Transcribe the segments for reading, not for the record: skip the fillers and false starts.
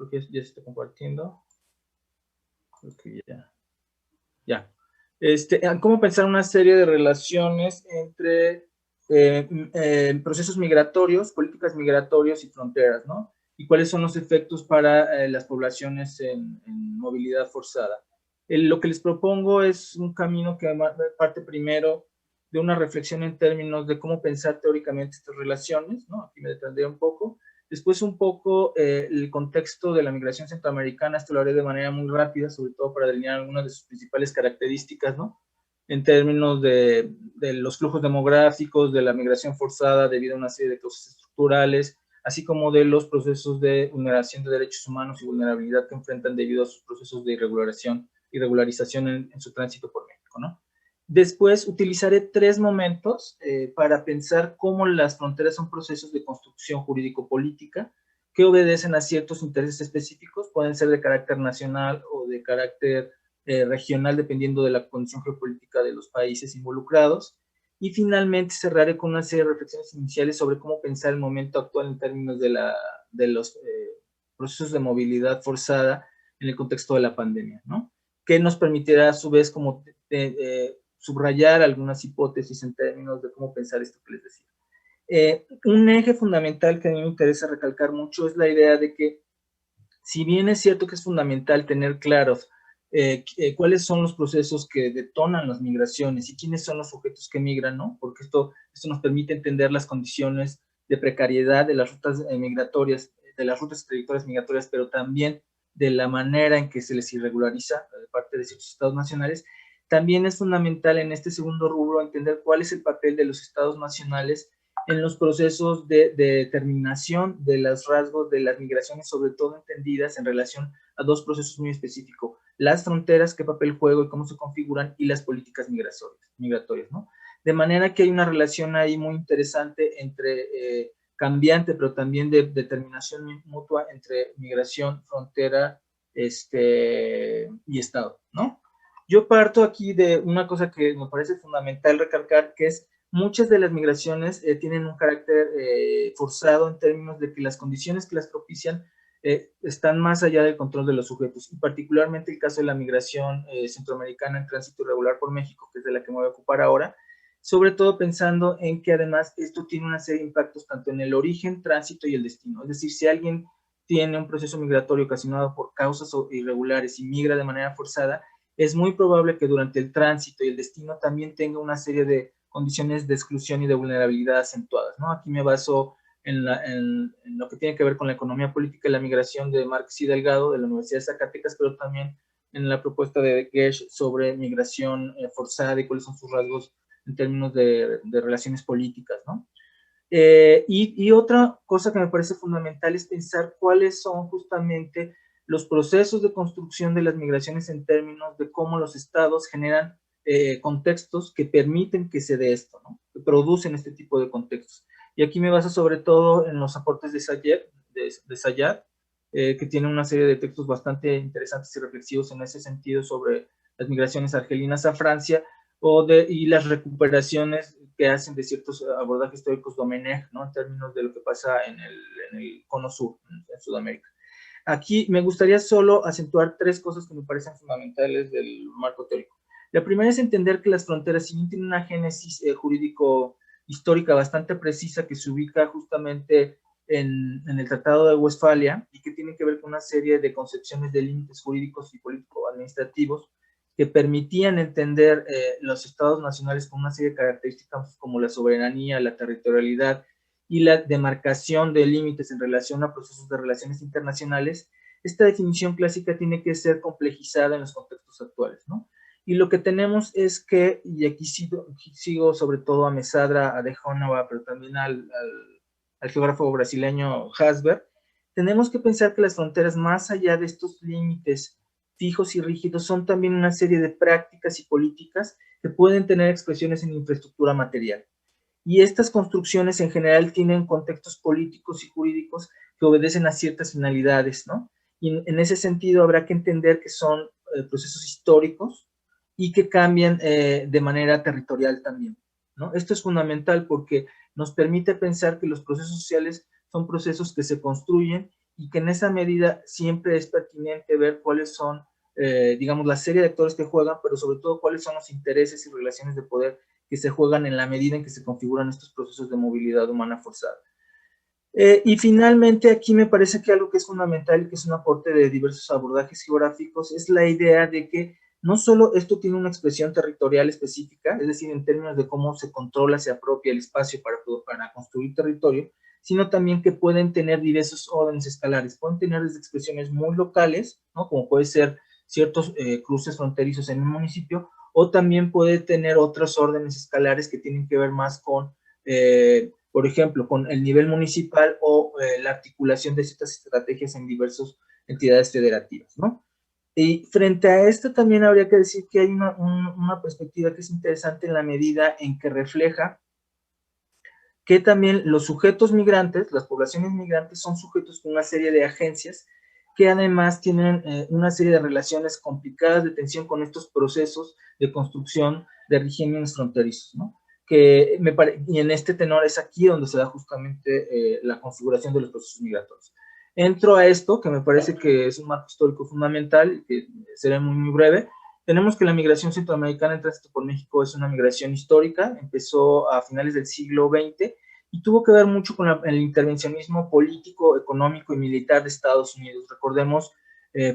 Creo que ya se está compartiendo. Creo que ya. ¿Cómo pensar una serie de relaciones entre procesos migratorios, políticas migratorias y fronteras, ¿no? Y cuáles son los efectos para las poblaciones en movilidad forzada. Lo que les propongo es un camino que parte primero de una reflexión en términos de cómo pensar teóricamente estas relaciones, ¿no? Aquí me detendré un poco. Después un poco el contexto de la migración centroamericana, esto lo haré de manera muy rápida, sobre todo para delinear algunas de sus principales características, ¿no? En términos de los flujos demográficos, de la migración forzada debido a una serie de causas estructurales, así como de los procesos de vulneración de derechos humanos y vulnerabilidad que enfrentan debido a sus procesos de irregularización en su tránsito por México, ¿no? Después utilizaré 3 momentos para pensar cómo las fronteras son procesos de construcción jurídico-política que obedecen a ciertos intereses específicos, pueden ser de carácter nacional o de carácter regional, dependiendo de la condición geopolítica de los países involucrados. Y finalmente cerraré con una serie de reflexiones iniciales sobre cómo pensar el momento actual en términos de los procesos de movilidad forzada en el contexto de la pandemia, ¿no? Que nos permitirá a su vez como subrayar algunas hipótesis en términos de cómo pensar esto que les decía. Un eje fundamental que a mí me interesa recalcar mucho es la idea de que, si bien es cierto que es fundamental tener claros cuáles son los procesos que detonan las migraciones y quiénes son los sujetos que migran, ¿no? Porque esto nos permite entender las condiciones de precariedad de las rutas migratorias, de las rutas y trayectorias migratorias, pero también de la manera en que se les irregulariza de parte de ciertos estados nacionales. También es fundamental en este segundo rubro entender cuál es el papel de los estados nacionales en los procesos de determinación de los rasgos de las migraciones, sobre todo entendidas en relación a 2 procesos muy específicos: las fronteras, qué papel juegan y cómo se configuran, y las políticas migratorias, ¿no? De manera que hay una relación ahí muy interesante entre cambiante, pero también de determinación mutua entre migración, frontera y Estado, ¿no? Yo parto aquí de una cosa que me parece fundamental recalcar, que es muchas de las migraciones tienen un carácter forzado en términos de que las condiciones que las propician están más allá del control de los sujetos, y particularmente el caso de la migración centroamericana en tránsito irregular por México, que es de la que me voy a ocupar ahora, sobre todo pensando en que además esto tiene una serie de impactos tanto en el origen, tránsito y el destino. Es decir, si alguien tiene un proceso migratorio ocasionado por causas irregulares y migra de manera forzada, es muy probable que durante el tránsito y el destino también tenga una serie de condiciones de exclusión y de vulnerabilidad acentuadas, ¿no? Aquí me baso en lo que tiene que ver con la economía política y la migración de Márquez y Delgado de la Universidad de Zacatecas, pero también en la propuesta de Gesch sobre migración forzada y cuáles son sus rasgos en términos de relaciones políticas, ¿no? Y otra cosa que me parece fundamental es pensar cuáles son justamente los procesos de construcción de las migraciones en términos de cómo los estados generan contextos que permiten que se dé esto, ¿no? Que producen este tipo de contextos. Y aquí me baso sobre todo en los aportes de Sayad, que tiene una serie de textos bastante interesantes y reflexivos en ese sentido sobre las migraciones argelinas a Francia, y las recuperaciones que hacen de ciertos abordajes teóricos Domenech, ¿no? En términos de lo que pasa en el cono sur, en Sudamérica. Aquí me gustaría solo acentuar 3 cosas que me parecen fundamentales del marco teórico. La primera es entender que las fronteras, si bien tienen una génesis jurídico-histórica bastante precisa, que se ubica justamente en el Tratado de Westfalia y que tiene que ver con una serie de concepciones de límites jurídicos y político-administrativos que permitían entender los estados nacionales con una serie de características como la soberanía, la territorialidad y la demarcación de límites en relación a procesos de relaciones internacionales. Esta definición clásica tiene que ser complejizada en los contextos actuales, ¿no? Y lo que tenemos es que, y aquí sigo sobre todo a Mesadra, a De Jonava, pero también al geógrafo brasileño Hasberg, tenemos que pensar que las fronteras, más allá de estos límites fijos y rígidos, son también una serie de prácticas y políticas que pueden tener expresiones en infraestructura material. Y estas construcciones en general tienen contextos políticos y jurídicos que obedecen a ciertas finalidades, ¿no? Y en ese sentido habrá que entender que son procesos históricos y que cambian de manera territorial también, ¿no? Esto es fundamental porque nos permite pensar que los procesos sociales son procesos que se construyen y que en esa medida siempre es pertinente ver cuáles son, digamos, la serie de actores que juegan, pero sobre todo cuáles son los intereses y relaciones de poder que se juegan en la medida en que se configuran estos procesos de movilidad humana forzada. Y finalmente aquí me parece que algo que es fundamental y que es un aporte de diversos abordajes geográficos es la idea de que no solo esto tiene una expresión territorial específica, es decir, en términos de cómo se controla, se apropia el espacio para construir territorio, sino también que pueden tener diversos órdenes escalares, pueden tener desde expresiones muy locales, ¿no? Como puede ser ciertos cruces fronterizos en un municipio, o también puede tener otros órdenes escalares que tienen que ver más con, por ejemplo, con el nivel municipal o la articulación de ciertas estrategias en diversas entidades federativas, ¿no? Y frente a esto también habría que decir que hay una perspectiva que es interesante en la medida en que refleja que también los sujetos migrantes, las poblaciones migrantes, son sujetos con una serie de agencias que además tienen una serie de relaciones complicadas de tensión con estos procesos de construcción de regímenes fronterizos, ¿no? Y en este tenor es aquí donde se da justamente la configuración de los procesos migratorios. Entro a esto, que me parece que es un marco histórico fundamental, que será muy breve. Tenemos que la migración centroamericana en tránsito por México es una migración histórica, empezó a finales del siglo XX y tuvo que ver mucho con el intervencionismo político, económico y militar de Estados Unidos. Recordemos,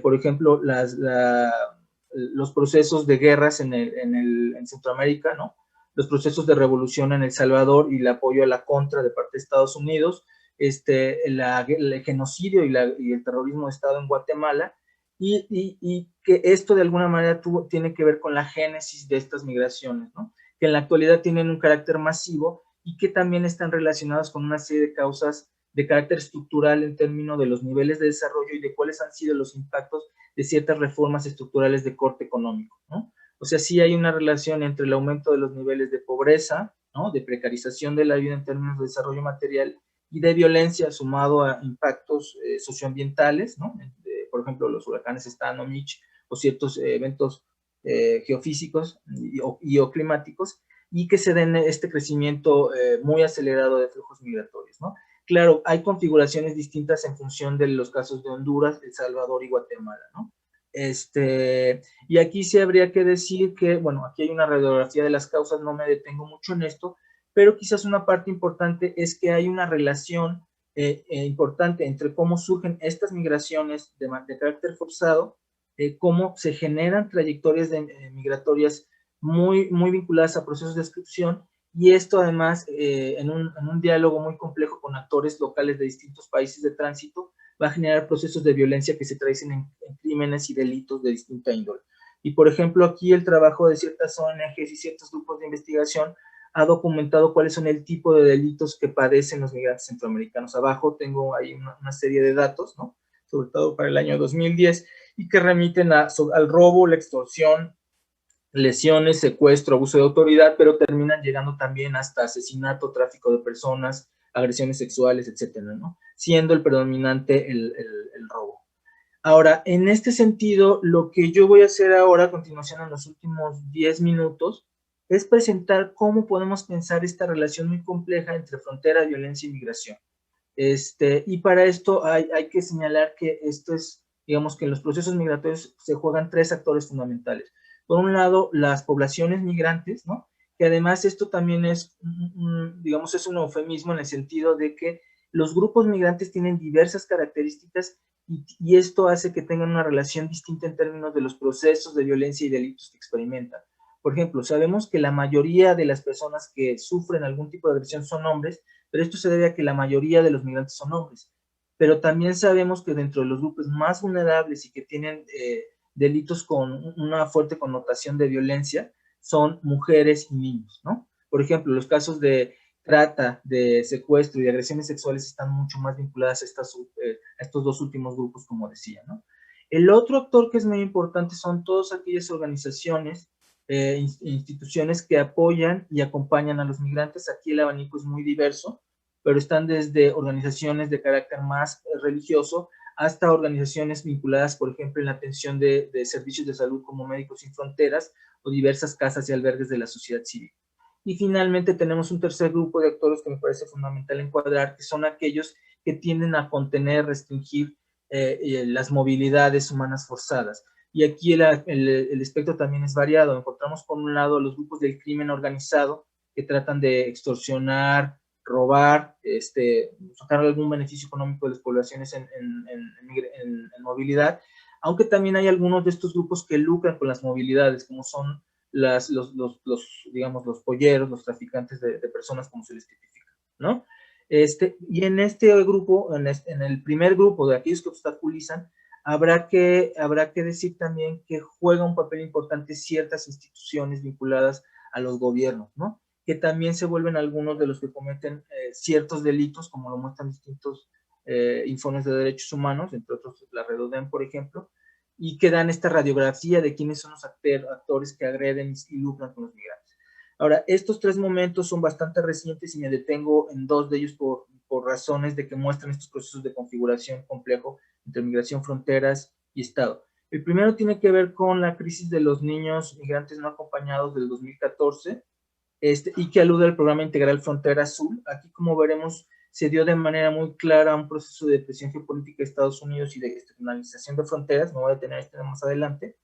por ejemplo, los procesos de guerras en Centroamérica, ¿no? Los procesos de revolución en El Salvador y el apoyo a la contra de parte de Estados Unidos, el genocidio y el terrorismo de Estado en Guatemala, y que esto de alguna manera tiene que ver con la génesis de estas migraciones, ¿no? Que en la actualidad tienen un carácter masivo y que también están relacionados con una serie de causas de carácter estructural en términos de los niveles de desarrollo y de cuáles han sido los impactos de ciertas reformas estructurales de corte económico, ¿no? O sea, sí hay una relación entre el aumento de los niveles de pobreza, ¿no? De precarización de la vida en términos de desarrollo material y de violencia sumado a impactos socioambientales, ¿no? Por ejemplo, los huracanes Stan o Mitch o ciertos eventos geofísicos y o climáticos, y que se den este crecimiento muy acelerado de flujos migratorios, ¿no? Claro, hay configuraciones distintas en función de los casos de Honduras, El Salvador y Guatemala, ¿no? Y aquí sí habría que decir que, bueno, aquí hay una radiografía de las causas, no me detengo mucho en esto, pero quizás una parte importante es que hay una relación importante entre cómo surgen estas migraciones de carácter forzado, cómo se generan trayectorias migratorias muy vinculadas a procesos de exclusión, y esto además en un diálogo muy complejo con actores locales de distintos países de tránsito, va a generar procesos de violencia que se traducen en crímenes y delitos de distinta índole. Y por ejemplo, aquí el trabajo de ciertas ONGs y ciertos grupos de investigación ha documentado cuáles son el tipo de delitos que padecen los migrantes centroamericanos. Abajo tengo ahí una serie de datos, ¿no? Sobre todo para el año 2010, y que remiten al robo, la extorsión, lesiones, secuestro, abuso de autoridad, pero terminan llegando también hasta asesinato, tráfico de personas, agresiones sexuales, etcétera, ¿no? Siendo el predominante el robo. Ahora, en este sentido, lo que yo voy a hacer ahora, a continuación, en los últimos 10 minutos, es presentar cómo podemos pensar esta relación muy compleja entre frontera, violencia y migración. Y para esto hay que señalar que esto es, digamos que en los procesos migratorios se juegan tres actores fundamentales. Por un lado, las poblaciones migrantes, ¿no? Que además esto también es, digamos, es un eufemismo en el sentido de que los grupos migrantes tienen diversas características y esto hace que tengan una relación distinta en términos de los procesos de violencia y delitos que experimentan. Por ejemplo, sabemos que la mayoría de las personas que sufren algún tipo de agresión son hombres, pero esto se debe a que la mayoría de los migrantes son hombres. Pero también sabemos que dentro de los grupos más vulnerables y que tienen delitos con una fuerte connotación de violencia son mujeres y niños, ¿no? Por ejemplo, los casos de trata, de secuestro y de agresiones sexuales están mucho más vinculadas a estos dos últimos grupos, como decía, ¿no? El otro actor que es muy importante son todas aquellas organizaciones, instituciones que apoyan y acompañan a los migrantes. Aquí el abanico es muy diverso, pero están desde organizaciones de carácter más religioso hasta organizaciones vinculadas, por ejemplo, en la atención de servicios de salud como Médicos Sin Fronteras o diversas casas y albergues de la sociedad civil. Y finalmente tenemos un tercer grupo de actores que me parece fundamental encuadrar, que son aquellos que tienden a contener, restringir las movilidades humanas forzadas. Y aquí el espectro también es variado. Encontramos por un lado los grupos del crimen organizado que tratan de extorsionar, robar, sacar algún beneficio económico de las poblaciones en movilidad, aunque también hay algunos de estos grupos que lucran con las movilidades, como son digamos, los polleros, los traficantes de personas, como se les tipifica, ¿no? Y en este grupo, en el primer grupo de aquellos que obstaculizan, habrá que decir también que juega un papel importante ciertas instituciones vinculadas a los gobiernos, ¿no? Que también se vuelven algunos de los que cometen ciertos delitos, como lo muestran distintos informes de derechos humanos, entre otros la Red ODEM, por ejemplo, y que dan esta radiografía de quiénes son los actores que agreden y lucran con los migrantes. Ahora, estos tres momentos son bastante recientes y me detengo en dos de ellos por razones de que muestran estos procesos de configuración complejo entre migración, fronteras y Estado. El primero tiene que ver con la crisis de los niños migrantes no acompañados del 2014, y que alude al programa integral Frontera Azul. Aquí, como veremos, se dio de manera muy clara un proceso de presión geopolítica de Estados Unidos y de externalización de fronteras. Me voy a detener este más adelante.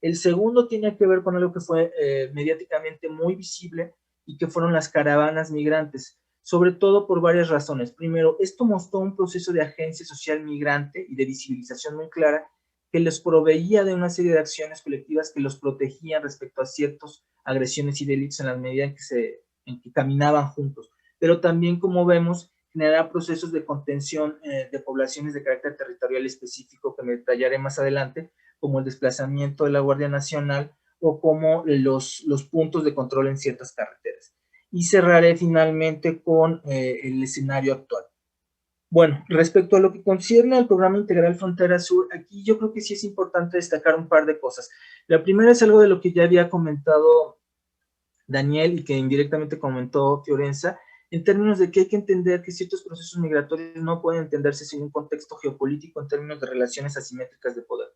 El segundo tiene que ver con algo que fue mediáticamente muy visible y que fueron las caravanas migrantes, sobre todo por varias razones. Primero, esto mostró un proceso de agencia social migrante y de visibilización muy clara que les proveía de una serie de acciones colectivas que los protegían respecto a ciertas agresiones y delitos en la medida en que caminaban juntos. Pero también, como vemos, generaba procesos de contención de poblaciones de carácter territorial específico que me detallaré más adelante, como el desplazamiento de la Guardia Nacional o como los puntos de control en ciertas carreteras. Y cerraré finalmente con el escenario actual. Bueno, respecto a lo que concierne al programa integral Frontera Sur, aquí yo creo que sí es importante destacar un par de cosas. La primera es algo de lo que ya había comentado Daniel y que indirectamente comentó Fiorenza, en términos de que hay que entender que ciertos procesos migratorios no pueden entenderse sin un contexto geopolítico en términos de relaciones asimétricas de poder.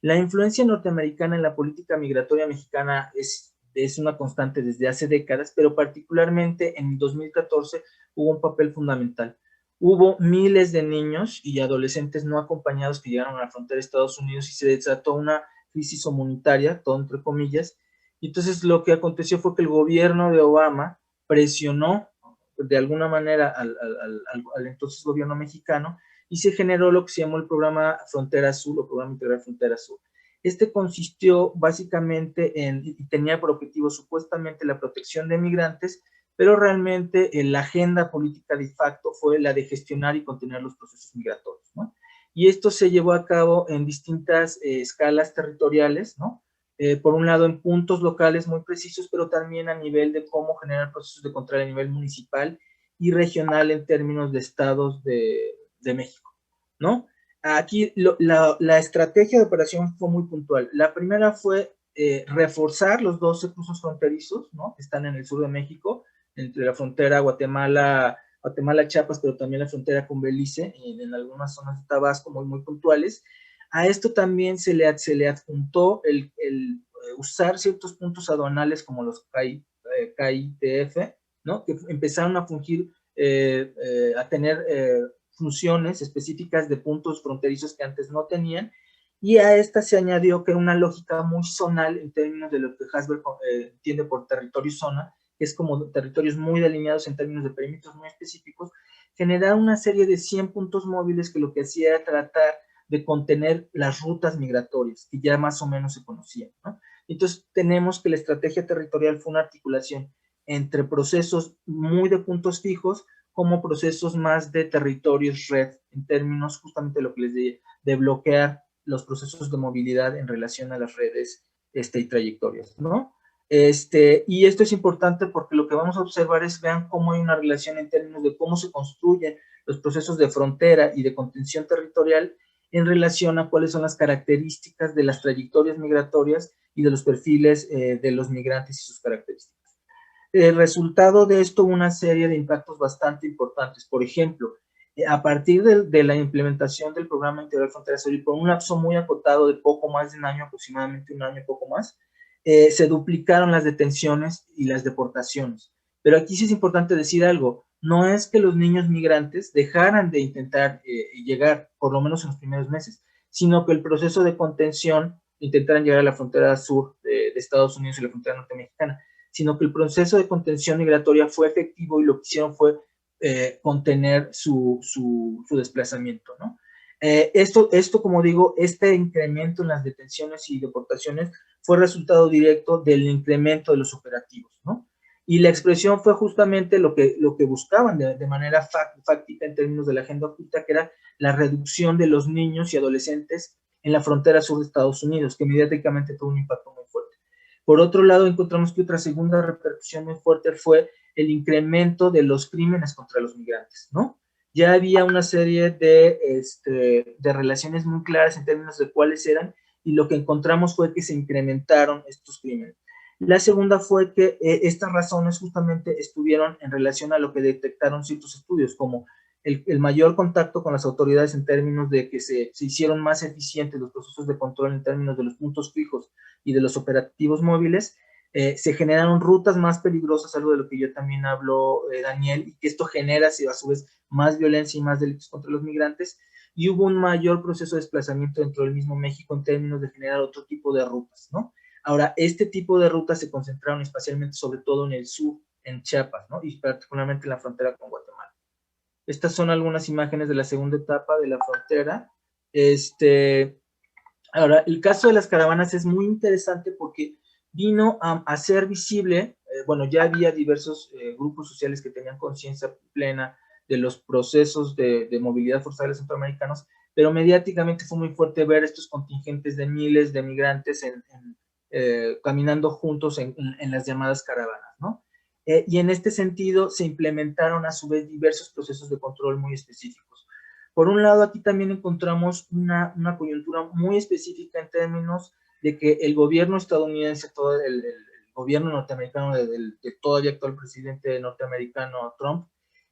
La influencia norteamericana en la política migratoria mexicana es una constante desde hace décadas, pero particularmente en 2014 hubo un papel fundamental. Hubo miles de niños y adolescentes no acompañados que llegaron a la frontera de Estados Unidos y se desató una crisis humanitaria, todo entre comillas. Y entonces lo que aconteció fue que el gobierno de Obama presionó de alguna manera al entonces gobierno mexicano y se generó lo que se llamó el programa Frontera Azul o programa integral Frontera Azul. Este consistió básicamente y tenía por objetivo supuestamente la protección de migrantes, pero realmente la agenda política de facto fue la de gestionar y contener los procesos migratorios, ¿no? Y esto se llevó a cabo en distintas escalas territoriales, ¿no? Por un lado en puntos locales muy precisos, pero también a nivel de cómo generar procesos de control a nivel municipal y regional en términos de estados de México, ¿no? Aquí la estrategia de operación fue muy puntual. La primera fue reforzar los 12 cruces fronterizos, ¿no? Que están en el sur de México, entre la frontera Guatemala-Chiapas, pero también la frontera con Belice, y en algunas zonas de Tabasco muy puntuales. A esto también se le adjuntó el usar ciertos puntos aduanales como los KITF, ¿no? Que empezaron a fungir, a tener funciones específicas de puntos fronterizos que antes no tenían, y a esta se añadió que era una lógica muy zonal en términos de lo que Hasberg entiende por territorio zona, que es como territorios muy delineados en términos de perímetros muy específicos, generar una serie de 100 puntos móviles que lo que hacía era tratar de contener las rutas migratorias, que ya más o menos se conocían, ¿no? Entonces tenemos que la estrategia territorial fue una articulación entre procesos muy de puntos fijos como procesos más de territorios red, en términos justamente de lo que les dije, de bloquear los procesos de movilidad en relación a las redes y trayectorias, ¿no? Y esto es importante porque lo que vamos a observar es, vean cómo hay una relación en términos de cómo se construyen los procesos de frontera y de contención territorial en relación a cuáles son las características de las trayectorias migratorias y de los perfiles de los migrantes y sus características. El resultado de esto, una serie de impactos bastante importantes. Por ejemplo, a partir de la implementación del programa integral Frontera Sur y por un lapso muy acotado de poco más de un año, aproximadamente un año, poco más, se duplicaron las detenciones y las deportaciones. Pero aquí sí es importante decir algo. no es que los niños migrantes dejaran de intentar llegar, por lo menos en los primeros meses, sino que el proceso de contención intentaran llegar a la frontera sur de Estados Unidos y la frontera norte mexicana, sino que el proceso de contención migratoria fue efectivo y lo que hicieron fue contener su desplazamiento, ¿no? Esto, como digo, este incremento en las detenciones y deportaciones fue resultado directo del incremento de los operativos, ¿no? Y la expresión fue justamente lo que buscaban de manera fáctica en términos de la agenda oculta, que era la reducción de los niños y adolescentes en la frontera sur de Estados Unidos, que mediáticamente tuvo un impacto muy fuerte. Por otro lado, encontramos que otra segunda repercusión muy fuerte fue el incremento de los crímenes contra los migrantes, ¿no? Ya había una serie de relaciones muy claras en términos de cuáles eran, y lo que encontramos fue que se incrementaron estos crímenes. La segunda fue que estas razones justamente estuvieron en relación a lo que detectaron ciertos estudios, como el mayor contacto con las autoridades en términos de que se hicieron más eficientes los procesos de control en términos de los puntos fijos y de los operativos móviles. Se generaron rutas más peligrosas, algo de lo que yo también hablo, Daniel, y que esto genera, a su vez, más violencia y más delitos contra los migrantes, y hubo un mayor proceso de desplazamiento dentro del mismo México en términos de generar otro tipo de rutas, ¿no? Ahora, este tipo de rutas se concentraron especialmente, sobre todo en el sur, en Chiapas, ¿no? Y particularmente en la frontera con Guatemala. Estas son algunas imágenes de la segunda etapa de la frontera. Ahora, el caso de las caravanas es muy interesante porque vino a hacer visible, bueno, ya había diversos grupos sociales que tenían conciencia plena de los procesos de movilidad forzada de los centroamericanos, pero mediáticamente fue muy fuerte ver estos contingentes de miles de migrantes caminando juntos en las llamadas caravanas, ¿no? Y en este sentido se implementaron a su vez diversos procesos de control muy específicos. Por un lado, aquí también encontramos una coyuntura muy específica en términos de que el gobierno estadounidense, todo el gobierno norteamericano del todavía actual presidente norteamericano Trump,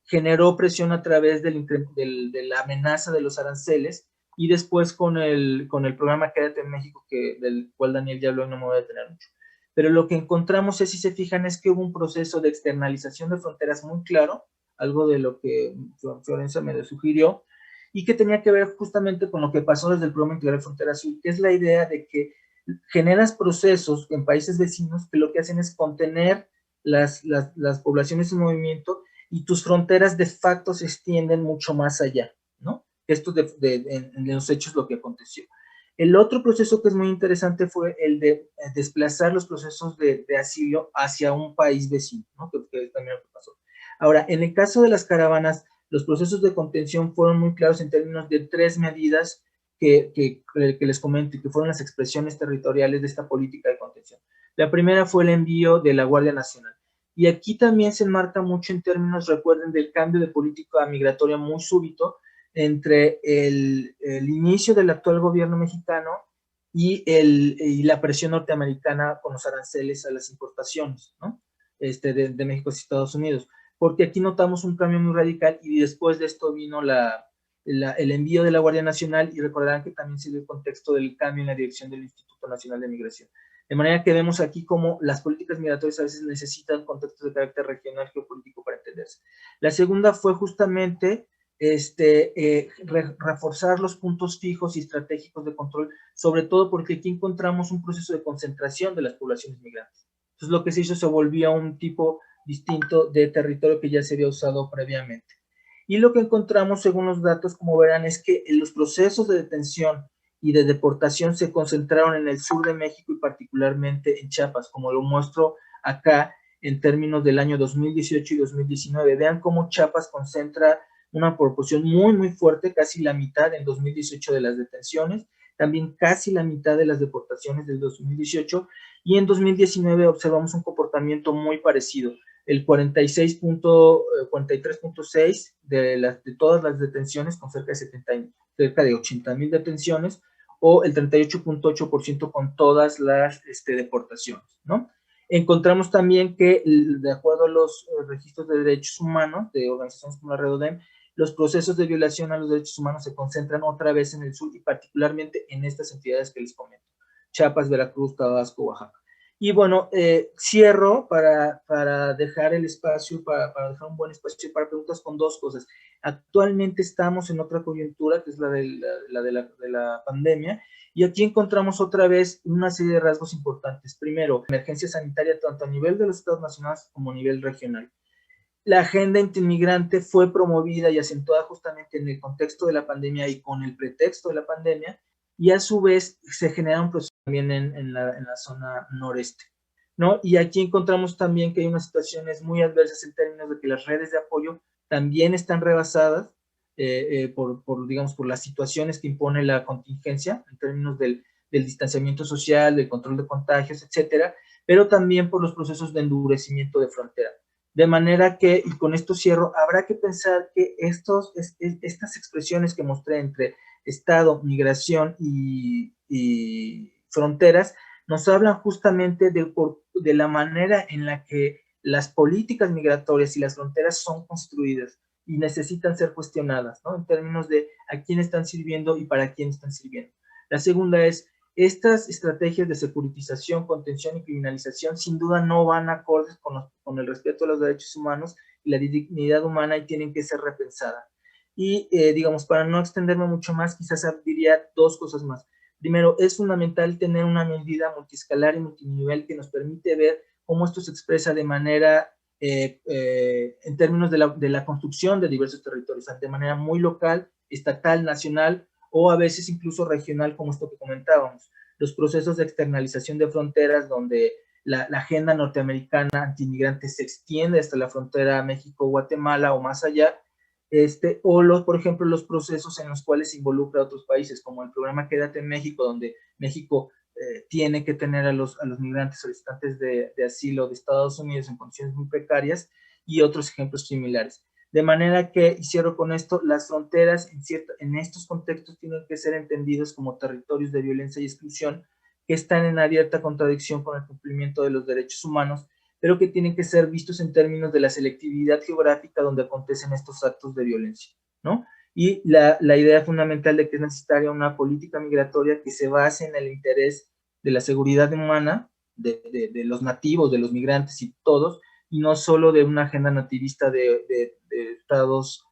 generó presión a través de la amenaza de los aranceles, y después con el programa Quédate en México, del cual Daniel ya habló y no me voy a detener mucho. Pero lo que encontramos, si se fijan, es que hubo un proceso de externalización de fronteras muy claro, algo de lo que Florencia me sugirió, y que tenía que ver justamente con lo que pasó desde el Programa Integral Frontera Sur, que es la idea de que generas procesos en países vecinos que lo que hacen es contener las poblaciones en movimiento, y tus fronteras de facto se extienden mucho más allá, ¿no? Esto en los hechos lo que aconteció. El otro proceso que es muy interesante fue el de desplazar los procesos de asilo hacia un país vecino, ¿no? Que también lo que pasó. Ahora, en el caso de las caravanas, los procesos de contención fueron muy claros en términos de tres medidas que les comento, y que fueron las expresiones territoriales de esta política de contención. La primera fue el envío de la Guardia Nacional. Y aquí también se enmarca mucho en términos, recuerden, del cambio de política migratoria muy súbito entre el inicio del actual gobierno mexicano y la presión norteamericana con los aranceles a las importaciones, ¿no? De México a Estados Unidos. Porque aquí notamos un cambio muy radical, y después de esto vino el envío de la Guardia Nacional, y recordarán que también se dio el contexto del cambio en la dirección del Instituto Nacional de Migración. De manera que vemos aquí cómo las políticas migratorias a veces necesitan contextos de carácter regional geopolítico para entenderse. La segunda fue justamente reforzar los puntos fijos y estratégicos de control, sobre todo porque aquí encontramos un proceso de concentración de las poblaciones migrantes. Entonces lo que se hizo, se volvía un tipo distinto de territorio que ya se había usado previamente. Y lo que encontramos, según los datos, como verán, es que los procesos de detención y de deportación se concentraron en el sur de México y particularmente en Chiapas, como lo muestro acá en términos del año 2018 y 2019. Vean cómo Chiapas concentra una proporción muy, muy fuerte, casi la mitad en 2018 de las detenciones, también casi la mitad de las deportaciones del 2018, y en 2019 observamos un comportamiento muy parecido. El 43.6 de todas las detenciones, con cerca de 80,000 detenciones, o el 38.8% con todas las deportaciones, ¿no? Encontramos también que, de acuerdo a los registros de derechos humanos de organizaciones como la REDODEM, los procesos de violación a los derechos humanos se concentran otra vez en el sur, y particularmente en estas entidades que les comento: Chiapas, Veracruz, Tabasco, Oaxaca. Y bueno, cierro para dejar el espacio, para dejar un buen espacio para preguntas con dos cosas. Actualmente estamos en otra coyuntura, que es la de la pandemia, y aquí encontramos otra vez una serie de rasgos importantes. Primero, emergencia sanitaria tanto a nivel de los estados nacionales como a nivel regional. La agenda inmigrante fue promovida y acentuada justamente en el contexto de la pandemia y con el pretexto de la pandemia, y a su vez se genera un proceso también en la zona noreste, ¿no? Y aquí encontramos también que hay unas situaciones muy adversas en términos de que las redes de apoyo también están rebasadas digamos, por las situaciones que impone la contingencia en términos del distanciamiento social, del control de contagios, etcétera, pero también por los procesos de endurecimiento de frontera. De manera que, y con esto cierro, habrá que pensar que estas expresiones que mostré entre Estado, migración y fronteras, nos hablan justamente de la manera en la que las políticas migratorias y las fronteras son construidas y necesitan ser cuestionadas, ¿no? En términos de a quién están sirviendo y para quién están sirviendo. La segunda es, estas estrategias de securitización, contención y criminalización sin duda no van acordes con el respeto a los derechos humanos y la dignidad humana y tienen que ser repensadas. Y digamos, para no extenderme mucho más, quizás diría dos cosas más. Primero, es fundamental tener una medida multiescalar y multinivel que nos permite ver cómo esto se expresa de manera, en términos de la construcción de diversos territorios, de manera muy local, estatal, nacional, o a veces incluso regional, como esto que comentábamos. Los procesos de externalización de fronteras, donde la agenda norteamericana antiinmigrante se extiende hasta la frontera México-Guatemala o más allá, o por ejemplo, los procesos en los cuales se involucra a otros países, como el programa Quédate en México, donde México tiene que tener a los migrantes solicitantes de asilo de Estados Unidos en condiciones muy precarias, y otros ejemplos similares. De manera que, y cierro con esto, las fronteras en estos contextos tienen que ser entendidas como territorios de violencia y exclusión que están en abierta contradicción con el cumplimiento de los derechos humanos, pero que tienen que ser vistos en términos de la selectividad geográfica donde acontecen estos actos de violencia, ¿no? Y la idea fundamental de que es necesaria una política migratoria que se base en el interés de la seguridad humana, de los nativos, de los migrantes y todos, y no solo de una agenda nativista de estados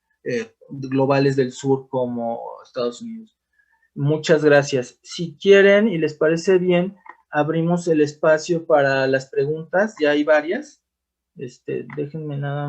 globales del sur como Estados Unidos. Muchas gracias. Si quieren y les parece bien, abrimos el espacio para las preguntas. Ya hay varias. Déjenme nada